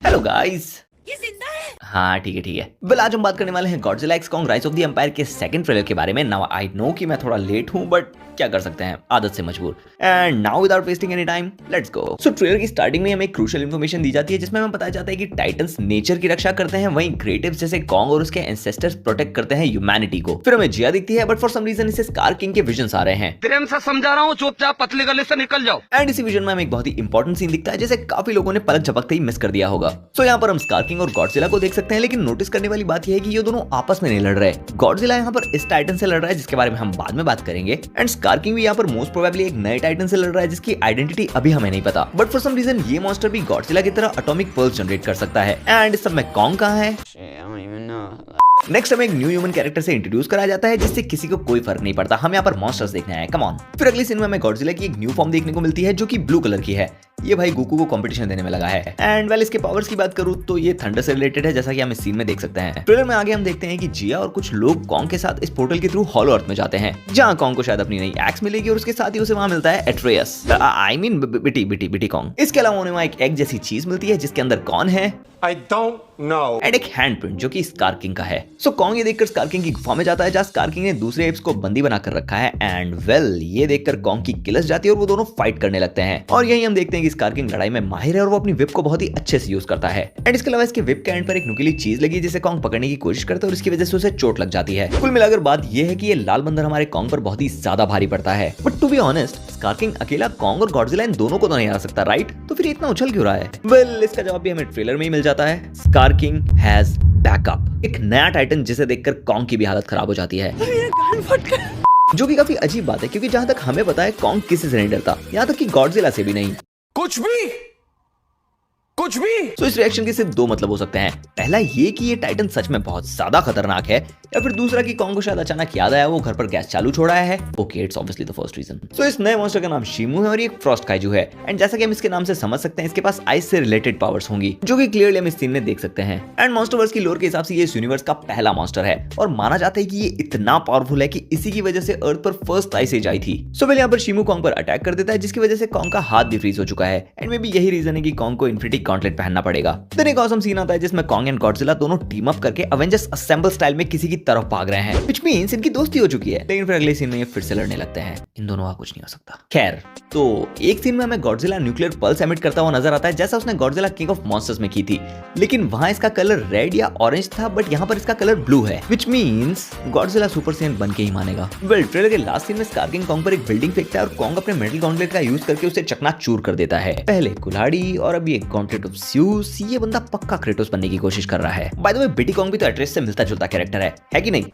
Hello guys. ये जिंदा है? हाँ ठीक है। वेल आज हम बात करने वाले हैं Godzilla x Kong rise of the empire के सेकंड ट्रेलर के बारे में। नाउ आई नो कि मैं थोड़ा लेट हूँ बट क्या कर सकते हैं, आदत से मजबूर। And now without wasting any time let's go. So trailer की स्टार्टिंग में हमें एक क्रूशियल इन्फॉर्मेशन दी जाती है जिसमें हमें बताया जाता है कि टाइटंस नेचर की रक्षा करते हैं, वहीं ग्रेटिव्स जैसे कॉन्ग और उसके एंसेस्टर्स प्रोटेक्ट करते हैं ह्यूमैनिटी को। फिर हमें जिया दिखती है बट फॉर सम रीजन इसे स्कार किंग के विजन्स आ रहे हैं। प्रेम से समझा रहा हूँ, चुपचाप पतली गली से निकल जाओ। एंड इसी विजन में हमें एक बहुत ही इंपॉर्टेंट सीन दिखता है जिसे काफी लोगों ने पलक झपकते ही मिस कर दिया होगा। सो यहाँ पर हम स्कार किंग और गॉडजिला को देख सकते हैं, लेकिन नोटिस करने वाली बात यह है कि ये दोनों आपस में नहीं लड़ रहे। गॉडजिला यहाँ पर इस टाइटन से लड़ रहा है जिसके बारे में हम बाद में बात करेंगे, एंड स्कार किंग भी यहाँ पर मोस्ट प्रोबेबली एक नए टाइटन से लड़ रहा है जिसकी आइडेंटिटी अभी हमें नहीं पता। बट फॉर सम रीजन ये मॉन्स्टर भी गॉडजिला की तरह एटॉमिक पल्स जनरेट कर सकता है। एंड इस सब में कॉन्ग कहाँ है? नेक्स्ट हमें एक न्यू ह्यूमन कैरेक्टर से इंट्रोड्यूस कराया जाता है जिससे किसी को कोई फर्क नहीं पड़ता, हमें यहाँ पर मॉन्स्टर्स देखने आए, कम ऑन। फिर अगली सीन में हमें गॉडजिला की एक न्यू फॉर्म देखने को मिलती है जो कि ब्लू कलर की है। ये भाई गोकू को कंपटीशन देने में लगा है। एंड वेल इसके पावर्स की बात करूं तो ये थंडर से रिलेटेड है, जैसा कि हम इस सीन में देख सकते हैं। ट्रेलर में आगे हम देखते हैं कि जिया और कुछ लोग कॉन्ग के साथ इस पोर्टल के थ्रू हॉलो अर्थ में जाते हैं, जहां कॉन्ग को शायद अपनी नई एक्स मिलेगी और उसके साथ ही उसे वहां मिलता है एट्रेयस, आई मीन बिटी कॉन्ग। इसके अलावा उन्हें वहां एक एग जैसी चीज मिलती है जिसके अंदर कौन है I don't know. एंड एक हैंडप्रिंट जो कि स्कार किंग का है। सो कॉन्ग ये देखकर स्कार किंग की गुफा में जाता है जहां स्कार किंग ने दूसरे एप्स को बंदी बनाकर रखा है। एंड वेल ये देखकर कॉन्ग की किलस जाती है और वो दोनों फाइट करने लगते हैं। और यही हम देखते हैं कि स्कार किंग लड़ाई में माहिर है और वो अपनी विप को बहुत ही अच्छे से यूज करता है। एंड इसके अलावा इसके विप के एंड पर एक नुकीली चीज लगी है जिसे कॉन्ग पकड़ने की कोशिश करता है और इसकी वजह से उसे चोट लग जाती है। कुल मिलाकर बात यह है कि ये लाल बंदर हमारे कॉन्ग पर बहुत ही ज्यादा भारी पड़ता है। But to be honest Skar King अकेला कॉन्ग और गॉडजिला इन दोनों को तो नहीं हरा सकता, राइट? तो फिर इतना उछल क्यों रहा है? वेल इसका जवाब भी हमें ट्रेलर में ही मिल जाता है। स्कार किंग हैज बैकअप, एक नया टाइटन जिसे देखकर कॉन्ग की भी हालत खराब हो जाती है, जो कि काफी अजीब बात है क्योंकि जहां तक हमें पता है कॉन्ग किसी से नहीं डरता, यहां तक कि गॉडजिला से भी नहीं। कुछ भी तो इस रिएक्शन के सिर्फ दो मतलब हो सकते हैं। पहला ये कि ये टाइटन सच में बहुत ज्यादा खतरनाक है, या फिर दूसरा कि कॉन्ग को शायद अचानक याद आया वो घर पर गैस चालू छोड़ा है। Okay, it's obviously the first reason. So इस नए मॉन्स्टर का नाम शिमू है और ये एक फ्रॉस्ट काइजू है। एंड जैसा कि हम इसके नाम से समझ सकते हैं इसके पास आइस से रिलेटेड पावर्स होंगी, जो कि क्लियरली हम इस सीन में देख सकते हैं। एंड मॉन्स्टरवर्स की लोर के हिसाब से ये इस यूनिवर्स का पहला मॉन्स्टर है और माना जाता है कि ये इतना पावरफुल है कि इसी की वजह से अर्थ पर फर्स्ट आइस एज आई थी। सो वेल यहाँ पर शिमू कॉन्ग पर अटैक कर देता है जिसकी वजह से कॉन्ग का हाथ भी फ्रीज हो चुका है। एंड मे बी यही रीजन है कि कॉन्ग को इन्फिनिटी गॉन्टलेट पहनना पड़ेगा। देन एक ऑसम सीन आता है जिसमें कॉन्ग एंड गॉडजिला दोनों टीम अप करके अवेंजर्स असेंबल स्टाइल में किसी की तरफ भाग रहे हैं, व्हिच मींस इनकी दोस्ती हो चुकी है। लेकिन फिर अगले सीन में ये फिर से लड़ने लगते हैं। इन दोनों का कुछ नहीं हो सकता। खैर, तो एक सीन में हमें गॉडजिला न्यूक्लियर पल्स एमिट करता हुआ नजर आता है जैसा उसने गॉडजिला किंग ऑफ मॉन्स्टर्स में की थी, लेकिन वहां इसका कलर रेड या ऑरेंज था, बट यहाँ पर इसका कलर ब्लू है, which means Godzilla super Saiyan बन के ही मानेगा। वेल ट्रेलर के लास्ट सीन में स्कार किंग कॉन्ग पर एक बिल्डिंग फेंकता है और कॉन्ग अपने मेटल गॉन्टलेट का यूज करके उसे चकनाचूर कर देता है। पहले कुल्हाड़ी और अभी एक गॉन्टलेट ऑफ ज़्यूस। ये बंदा पक्का क्रेटोस बनने की कोशिश कर रहा है। बाय द वे बेटी कॉन्ग भी तो एट्रेस से मिलता जुलता कैरेक्टर है कि नहीं?